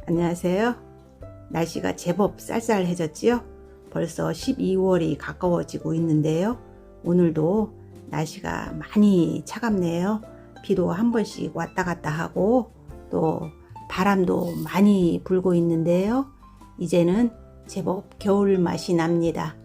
안녕하세요. 날씨가 제법 쌀쌀해졌지요? 벌써 12월이 가까워지고 있는데요. 오늘도 날씨가 많이 차갑네요. 비도 한 번씩 왔다 갔다 하고 또 바람도 많이 불고 있는데요. 이제는 제법 겨울 맛이 납니다.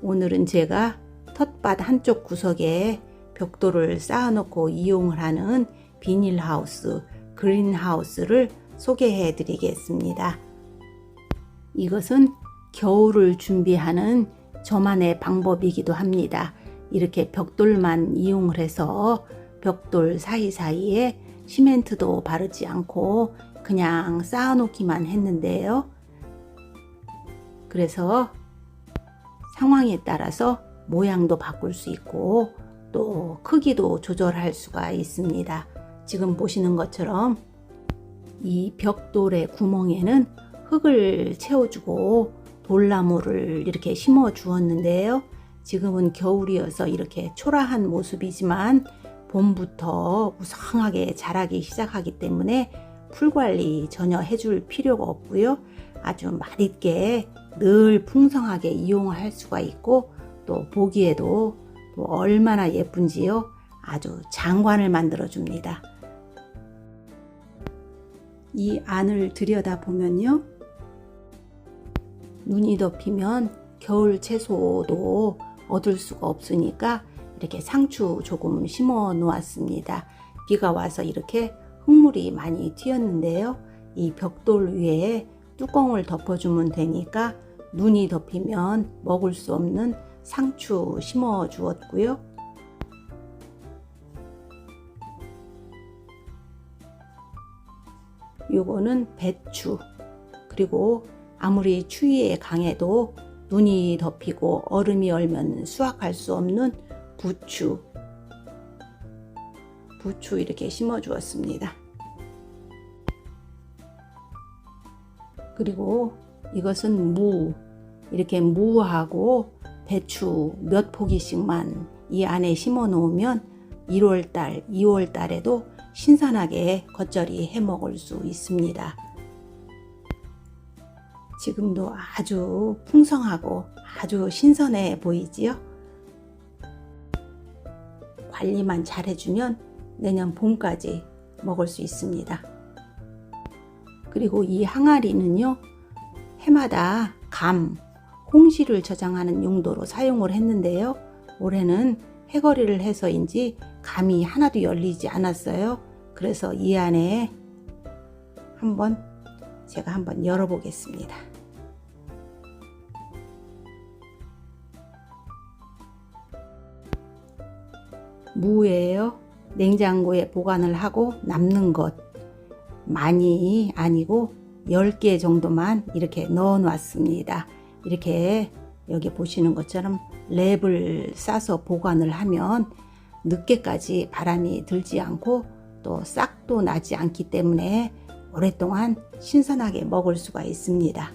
오늘은 제가 텃밭 한쪽 구석에 벽돌을 쌓아놓고 이용을 하는 비닐하우스, 그린하우스를 소개해 드리겠습니다. 이것은 겨울을 준비하는 저만의 방법이기도 합니다. 이렇게 벽돌만 이용을 해서 벽돌 사이사이에 시멘트도 바르지 않고 그냥 쌓아놓기만 했는데요. 그래서 상황에 따라서 모양도 바꿀 수 있고 또 크기도 조절할 수가 있습니다. 지금 보시는 것처럼 이 벽돌의 구멍에는 흙을 채워주고 돌나무를 이렇게 심어 주었는데요. 지금은 겨울이어서 이렇게 초라한 모습이지만 봄부터 무성하게 자라기 시작하기 때문에 풀 관리 전혀 해줄 필요가 없고요. 아주 맛있게 늘 풍성하게 이용할 수가 있고 또 보기에도 또 얼마나 예쁜지요. 아주 장관을 만들어 줍니다. 이 안을 들여다보면요. 눈이 덮이면 겨울 채소도 얻을 수가 없으니까 이렇게 상추 조금 심어 놓았습니다. 비가 와서 이렇게 흙물이 많이 튀었는데요. 이 벽돌 위에 뚜껑을 덮어주면 되니까 눈이 덮이면 먹을 수 없는 상추 심어 주었고요. 요거는 배추, 그리고 아무리 추위에 강해도 눈이 덮이고 얼음이 얼면 수확할 수 없는 부추 이렇게 심어 주었습니다. 그리고 이것은 이렇게 무하고 배추 몇 포기씩만 이 안에 심어 놓으면 1월달, 2월달에도 신선하게 겉절이 해 먹을 수 있습니다. 지금도 아주 풍성하고 아주 신선해 보이지요? 관리만 잘 해주면 내년 봄까지 먹을 수 있습니다. 그리고 이 항아리는요, 해마다 감, 홍시를 저장하는 용도로 사용을 했는데요. 올해는 해거리를 해서인지 감이 하나도 열리지 않았어요. 그래서 이 안에 제가 한번 열어보겠습니다. 무예요. 냉장고에 보관을 하고 남는 것 많이 아니고 10개 정도만 이렇게 넣어 놨습니다. 이렇게 여기 보시는 것처럼 랩을 싸서 보관을 하면 늦게까지 바람이 들지 않고 또 싹도 나지 않기 때문에 오랫동안 신선하게 먹을 수가 있습니다.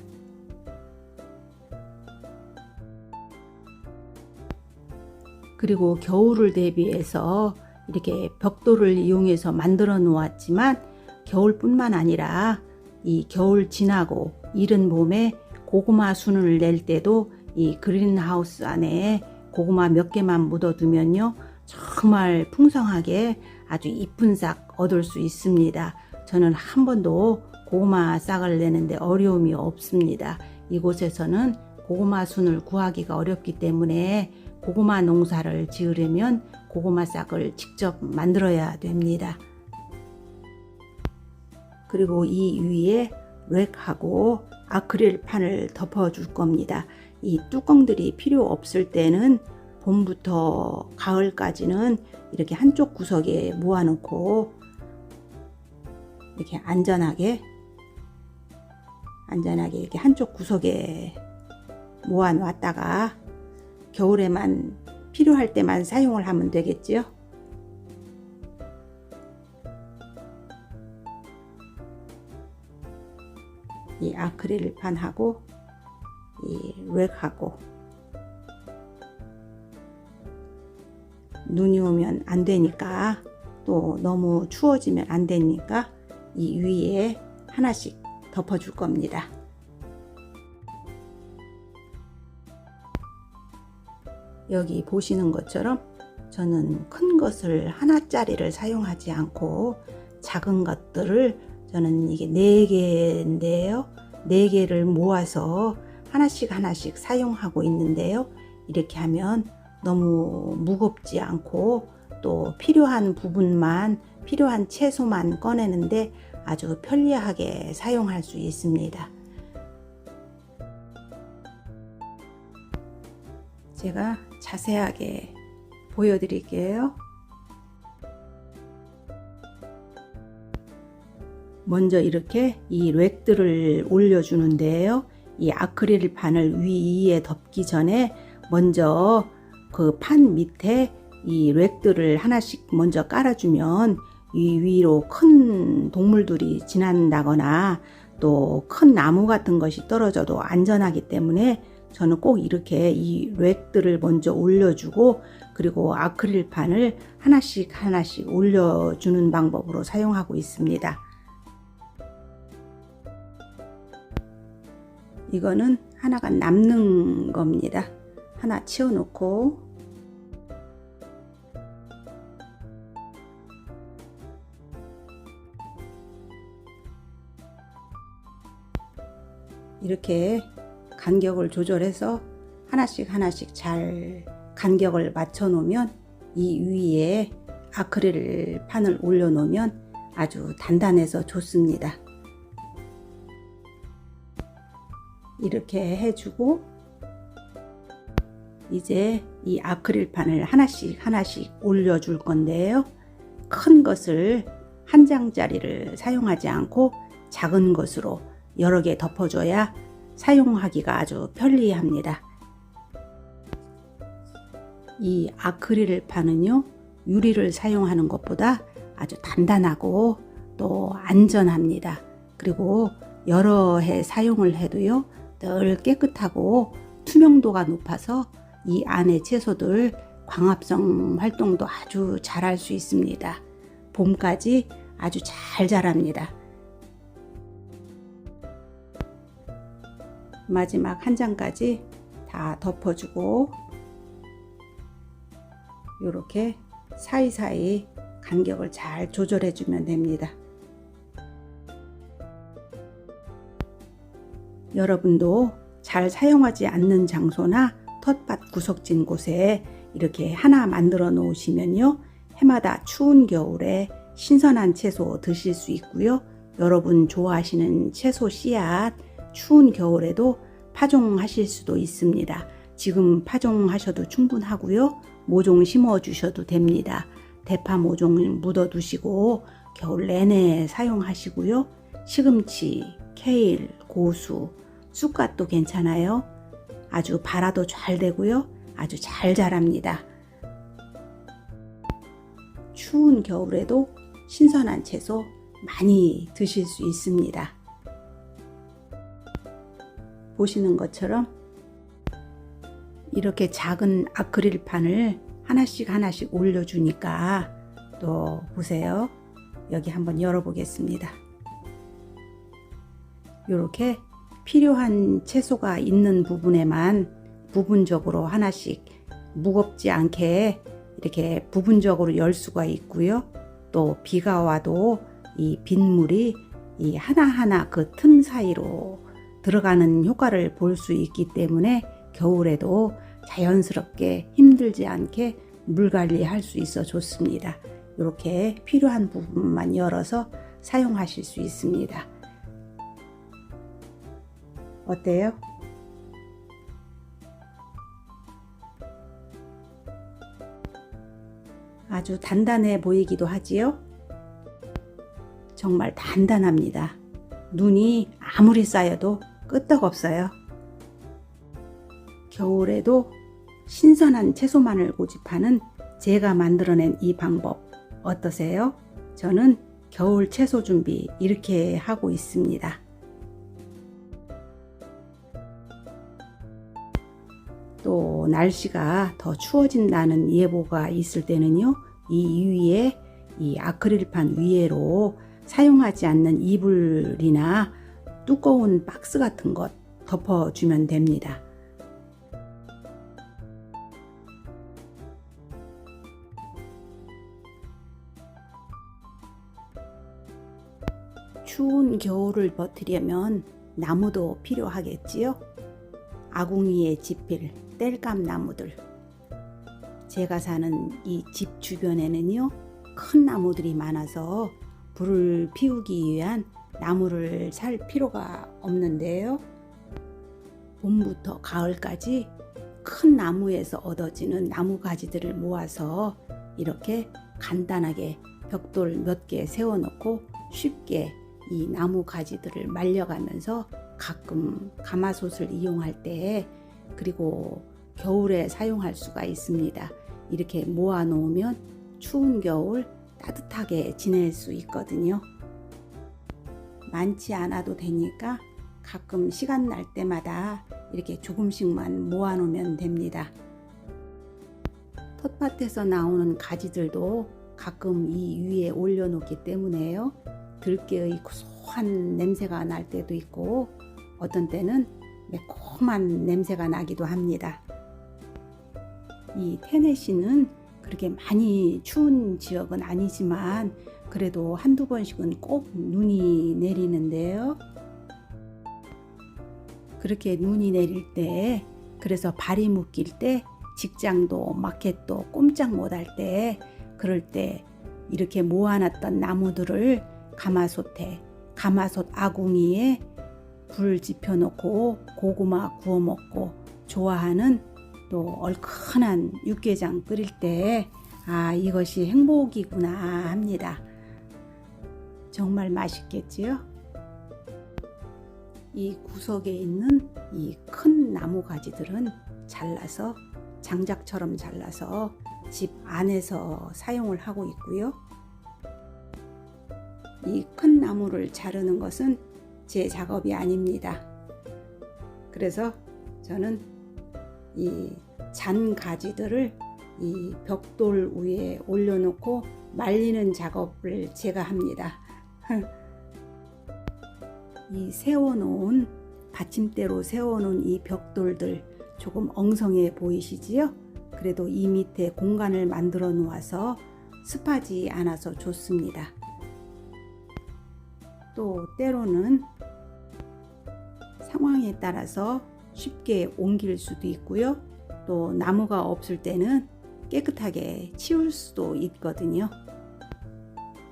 그리고 겨울을 대비해서 이렇게 벽돌을 이용해서 만들어 놓았지만 겨울뿐만 아니라 이 겨울 지나고 이른 봄에 고구마 순을 낼 때도 이 그린하우스 안에 고구마 몇 개만 묻어두면요, 정말 풍성하게 아주 이쁜 싹 얻을 수 있습니다. 저는 한 번도 고구마 싹을 내는데 어려움이 없습니다. 이곳에서는 고구마 순을 구하기가 어렵기 때문에 고구마 농사를 지으려면 고구마 싹을 직접 만들어야 됩니다. 그리고 이 위에 렉하고 아크릴판을 덮어 줄 겁니다. 이 뚜껑들이 필요 없을 때는 봄부터 가을까지는 이렇게 한쪽 구석에 모아놓고 이렇게 안전하게 이렇게 한쪽 구석에 모아 놨다가 겨울에만 필요할 때만 사용을 하면 되겠지요. 이 아크릴판하고 이 렉하고 눈이 오면 안 되니까 또 너무 추워지면 안 되니까 이 위에 하나씩 덮어줄 겁니다. 여기 보시는 것처럼 저는 큰 것을 하나짜리를 사용하지 않고 작은 것들을 저는 이게 4개인데요. 4개를 모아서 하나씩 사용하고 있는데요. 이렇게 하면 너무 무겁지 않고 또 필요한 부분만, 필요한 채소만 꺼내는데 아주 편리하게 사용할 수 있습니다. 제가 자세하게 보여드릴게요. 먼저 이렇게 이 렉들을 올려주는데요. 이 아크릴판을 위에 덮기 전에 먼저 그 판 밑에 이 렉들을 하나씩 먼저 깔아주면 이 위로 큰 동물들이 지난다거나 또 큰 나무 같은 것이 떨어져도 안전하기 때문에 저는 꼭 이렇게 이 렉들을 먼저 올려주고 그리고 아크릴판을 하나씩 올려주는 방법으로 사용하고 있습니다. 이거는 하나가 남는 겁니다. 하나 치워놓고 이렇게 간격을 조절해서 하나씩 잘 간격을 맞춰 놓으면 이 위에 아크릴 판을 올려 놓으면 아주 단단해서 좋습니다. 이렇게 해주고 이제 이 아크릴판을 하나씩 올려줄 건데요. 큰 것을 한 장짜리를 사용하지 않고 작은 것으로 여러 개 덮어줘야 사용하기가 아주 편리합니다. 이 아크릴판은요, 유리를 사용하는 것보다 아주 단단하고 또 안전합니다. 그리고 여러 해 사용을 해도요, 늘 깨끗하고 투명도가 높아서 이 안에 채소들 광합성 활동도 아주 잘할 수 있습니다. 봄까지 아주 잘 자랍니다. 마지막 한 장까지 다 덮어주고 이렇게 사이사이 간격을 잘 조절해 주면 됩니다. 여러분도 잘 사용하지 않는 장소나 텃밭 구석진 곳에 이렇게 하나 만들어 놓으시면요, 해마다 추운 겨울에 신선한 채소 드실 수 있고요, 여러분 좋아하시는 채소 씨앗 추운 겨울에도 파종하실 수도 있습니다. 지금 파종하셔도 충분하고요, 모종 심어 주셔도 됩니다. 대파 모종 묻어 두시고 겨울 내내 사용하시고요, 시금치, 케일, 고수, 쑥갓도 괜찮아요. 아주 발화도 잘 되고요, 아주 잘 자랍니다. 추운 겨울에도 신선한 채소 많이 드실 수 있습니다. 보시는 것처럼 이렇게 작은 아크릴판을 하나씩 올려주니까 또 보세요. 여기 한번 열어보겠습니다. 이렇게 필요한 채소가 있는 부분에만 부분적으로 하나씩 무겁지 않게 이렇게 부분적으로 열 수가 있고요. 또 비가 와도 이 빗물이 이 하나하나 그 틈 사이로 들어가는 효과를 볼 수 있기 때문에 겨울에도 자연스럽게 힘들지 않게 물 관리할 수 있어 좋습니다. 이렇게 필요한 부분만 열어서 사용하실 수 있습니다. 어때요? 아주 단단해 보이기도 하지요? 정말 단단합니다. 눈이 아무리 쌓여도 끄떡없어요. 겨울에도 신선한 채소만을 고집하는 제가 만들어낸 이 방법 어떠세요? 저는 겨울 채소 준비 이렇게 하고 있습니다. 또 날씨가 더 추워진다는 예보가 있을 때는요, 이 위에 이 아크릴판 위에로 사용하지 않는 이불이나 두꺼운 박스 같은 것 덮어주면 됩니다. 추운 겨울을 버티려면 나무도 필요하겠지요? 아궁이에 지필 땔감 나무들. 제가 사는 이 집 주변에는요, 큰 나무들이 많아서 불을 피우기 위한 나무를 살 필요가 없는데요. 봄부터 가을까지 큰 나무에서 얻어지는 나무 가지들을 모아서 이렇게 간단하게 벽돌 몇 개 세워놓고 쉽게 이 나무 가지들을 말려가면서 가끔 가마솥을 이용할 때, 그리고 겨울에 사용할 수가 있습니다. 이렇게 모아 놓으면 추운 겨울 따뜻하게 지낼 수 있거든요. 많지 않아도 되니까 가끔 시간 날 때마다 이렇게 조금씩만 모아 놓으면 됩니다. 텃밭에서 나오는 가지들도 가끔 이 위에 올려놓기 때문에요, 들깨의 고소한 냄새가 날 때도 있고 어떤 때는 매콤한 냄새가 나기도 합니다. 이 테네시는 그렇게 많이 추운 지역은 아니지만 그래도 한두 번씩은 꼭 눈이 내리는데요. 그렇게 눈이 내릴 때, 그래서 발이 묶일 때, 직장도 마켓도 꼼짝 못할 때, 그럴 때 이렇게 모아놨던 나무들을 가마솥에, 가마솥 아궁이에 불 지펴놓고 고구마 구워 먹고 좋아하는, 또 얼큰한 육개장 끓일 때 이것이 행복이구나 합니다. 정말 맛있겠지요? 이 구석에 있는 이 큰 나무 가지들은 잘라서 장작처럼 잘라서 집 안에서 사용을 하고 있고요. 이 큰 나무를 자르는 것은 제 작업이 아닙니다. 그래서 저는 이 잔 가지들을 이 벽돌 위에 올려놓고 말리는 작업을 제가 합니다. 이 세워놓은, 받침대로 세워놓은 이 벽돌들 조금 엉성해 보이시지요? 그래도 이 밑에 공간을 만들어 놓아서 습하지 않아서 좋습니다. 또 때로는 상황에 따라서 쉽게 옮길 수도 있고요. 또 나무가 없을 때는 깨끗하게 치울 수도 있거든요.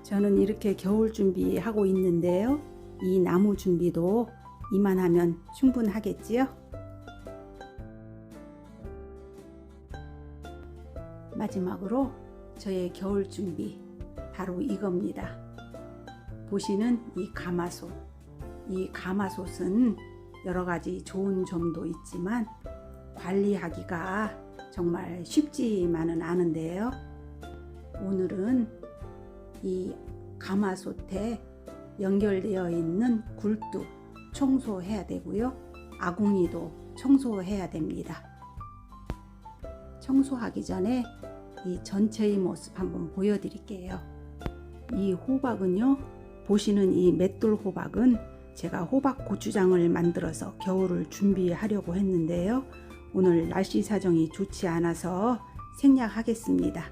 저는 이렇게 겨울 준비하고 있는데요. 이 나무 준비도 이만하면 충분하겠지요? 마지막으로 저의 겨울 준비, 바로 이겁니다. 보시는 이 가마솥. 이 가마솥은 여러 가지 좋은 점도 있지만 관리하기가 정말 쉽지만은 않은데요. 오늘은 이 가마솥에 연결되어 있는 굴뚝 청소해야 되고요. 아궁이도 청소해야 됩니다. 청소하기 전에 이 전체의 모습 한번 보여드릴게요. 이 호박은요, 보시는 이 맷돌 호박은 제가 호박 고추장을 만들어서 겨울을 준비하려고 했는데요. 오늘 날씨 사정이 좋지 않아서 생략하겠습니다.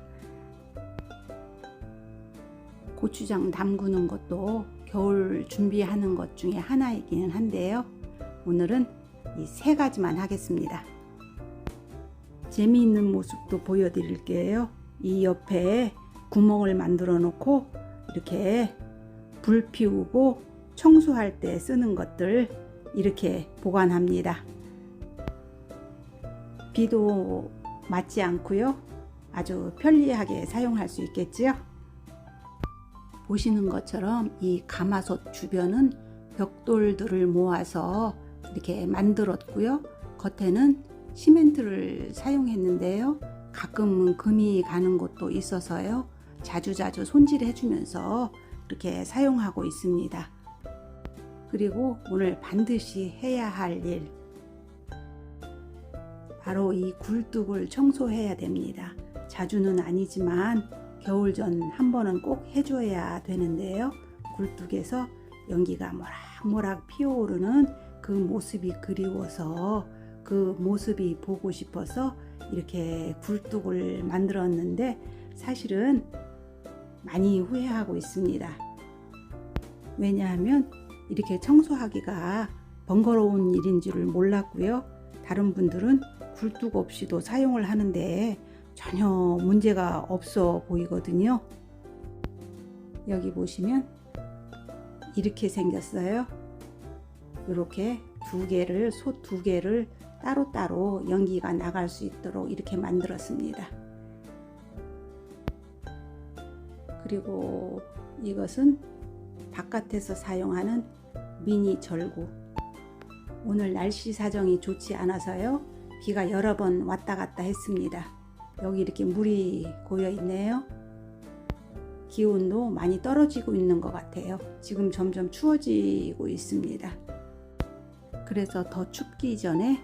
고추장 담그는 것도 겨울 준비하는 것 중에 하나이기는 한데요. 오늘은 이 세 가지만 하겠습니다. 재미있는 모습도 보여드릴게요. 이 옆에 구멍을 만들어 놓고 이렇게 불 피우고 청소할 때 쓰는 것들 이렇게 보관합니다. 비도 맞지 않고요. 아주 편리하게 사용할 수 있겠지요. 보시는 것처럼 이 가마솥 주변은 벽돌들을 모아서 이렇게 만들었고요. 겉에는 시멘트를 사용했는데요. 가끔은 금이 가는 곳도 있어서요. 자주자주 손질해 주면서 이렇게 사용하고 있습니다. 그리고 오늘 반드시 해야 할 일, 바로 이 굴뚝을 청소해야 됩니다. 자주는 아니지만 겨울 전 한 번은 꼭 해줘야 되는데요. 굴뚝에서 연기가 모락 피어오르는 그 모습이 그리워서 그 모습이 보고 싶어서 이렇게 굴뚝을 만들었는데 사실은 많이 후회하고 있습니다. 왜냐하면 이렇게 청소하기가 번거로운 일인 줄을 몰랐고요. 다른 분들은 굴뚝 없이도 사용을 하는데 전혀 문제가 없어 보이거든요. 여기 보시면 이렇게 생겼어요. 이렇게 솥 두 개를 따로따로 연기가 나갈 수 있도록 이렇게 만들었습니다. 그리고 이것은 바깥에서 사용하는 미니 절구. 오늘 날씨 사정이 좋지 않아서요. 비가 여러 번 왔다 갔다 했습니다. 여기 이렇게 물이 고여 있네요. 기온도 많이 떨어지고 있는 것 같아요. 지금 점점 추워지고 있습니다. 그래서 더 춥기 전에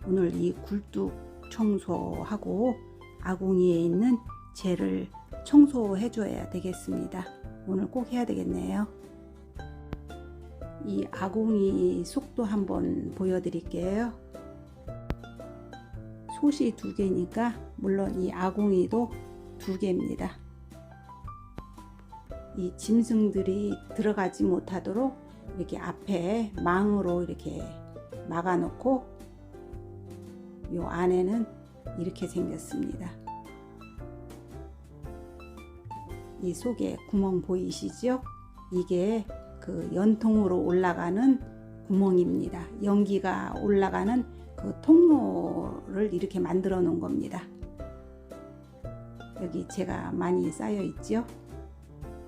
오늘 이 굴뚝 청소하고 아궁이에 있는 재를 청소해 줘야 되겠습니다. 오늘 꼭 해야 되겠네요. 이 아궁이 속도 한번 보여드릴게요. 솥이 두 개니까 물론 이 아궁이도 두 개입니다. 이 짐승들이 들어가지 못하도록 이렇게 앞에 망으로 이렇게 막아 놓고 요 안에는 이렇게 생겼습니다. 이 속에 구멍 보이시죠? 이게 그 연통으로 올라가는 구멍입니다. 연기가 올라가는 그 통로를 이렇게 만들어 놓은 겁니다. 여기 재가 많이 쌓여 있죠?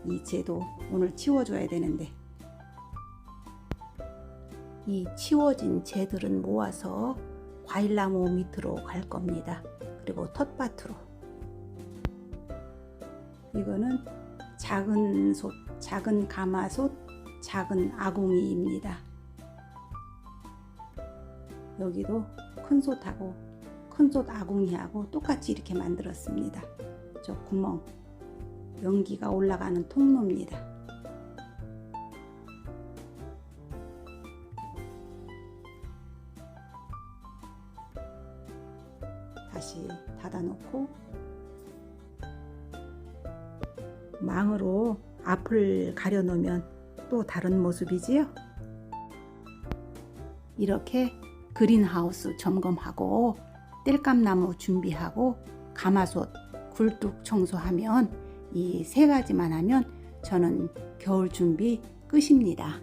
이 재도 오늘 치워줘야 되는데 이 치워진 재들은 모아서 과일나무 밑으로 갈 겁니다. 그리고 텃밭으로. 이거는 작은 솥, 작은 가마솥, 작은 아궁이입니다. 여기도 큰 솥하고 큰 솥 아궁이하고 똑같이 이렇게 만들었습니다. 저 구멍, 연기가 올라가는 통로입니다. 다시 닫아놓고 망으로 앞을 가려놓으면 또 다른 모습이지요. 이렇게 그린하우스 점검하고 땔감나무 준비하고 가마솥, 굴뚝 청소하면 이 세 가지만 하면 저는 겨울 준비 끝입니다.